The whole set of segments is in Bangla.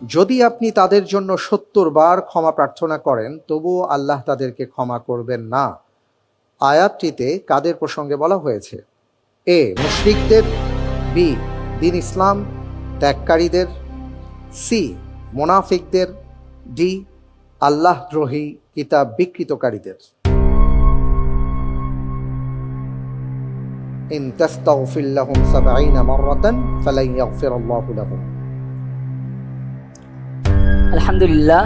যদি আপনি তাদের জন্য ৭০ বার ক্ষমা প্রার্থনা করেন তবুও আল্লাহ তাদেরকে ক্ষমা করবেন না। আয়াতটিতে কাদের প্রসঙ্গে বলা হয়েছে? এ, মুশরিকদের, বি, দ্বীন ইসলাম ত্যাগকারীদের, সি, মুনাফিকদের, ডি, আল্লাহদ্রোহী কিতাব বিকৃতকারীদের। ইন তাস্তাগফির লাহুম ৭০ মাররাতান ফালান ইয়াগফিরাল্লাহু লাহুম। আলহামদুলিল্লাহ,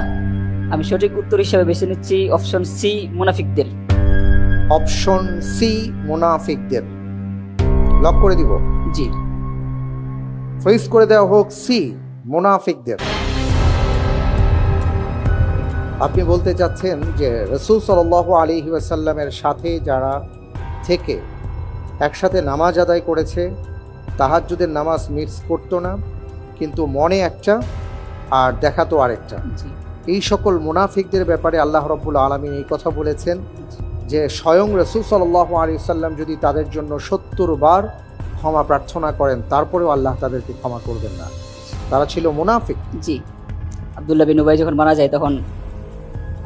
আমি সঠিক উত্তর হিসেবে বেছে নিচ্ছি অপশন সি, মুনাফিকদের। অপশন সি, মুনাফিকদের লক করে দিব। জি। ফ্রিজ করে দেওয়া হোক সি, মুনাফিকদের। আপনি বলতে চাচ্ছেন যে রাসূল সাল্লাল্লাহু আলাইহি ওয়াসাল্লামের সাথে যারা থেকে একসাথে নামাজ আদায় করেছে, তাহাজ্জুদের নামাজ মিস করতো না, কিন্তু মনে একটা আর দেখাতো আরেকটা, এই সকল মুনাফিকদের ব্যাপারে আল্লাহ রাব্বুল আলামিন এই কথা বলেছেন যে স্বয়ং রাসূল সাল্লাল্লাহু আলাইহি ওয়াসাল্লাম যদি তাদের জন্য ৭০ বার ক্ষমা প্রার্থনা করেন তারপরেও আল্লাহ তাদেরকে ক্ষমা করবেন না। তারা ছিল মুনাফিক। জি। আব্দুল্লাহ বিন উবাই যখন মারা যায় তখন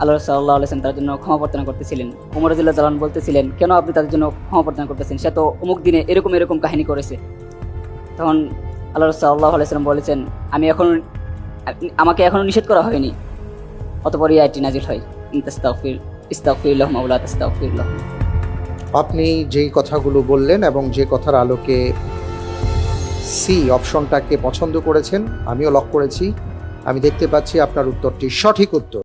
আল্লাহ সাল্লাল্লাহু আলাইহি ওয়াসাল্লাম তার জন্য ক্ষমা প্রার্থনা করতেছিলেন। ওমর রাদিয়াল্লাহু তাআলা বলতেছিলেন, কেন আপনি তাদের জন্য ক্ষমা প্রার্থনা করতেছেন? সে তো অমুক দিনে এরকম এরকম কাহিনী করেছে। তখন আল্লাহ সাল্লাল্লাহু আলাইহি ওয়াসাল্লাম বলেছেন, আমাকে এখনো নিষেধ করা হয়নি। অতঃপর এই আয়াতটি নাজিল হয়, ইস্তাগফির লাহুম আও লা তাস্তাগফির লাহুম। আপনি যেই কথাগুলো বললেন এবং যে কথার আলোকে সি অপশনটাকে পছন্দ করেছেন, আমিও লক করেছি। আমি দেখতে পাচ্ছি আপনার উত্তরটি সঠিক উত্তর।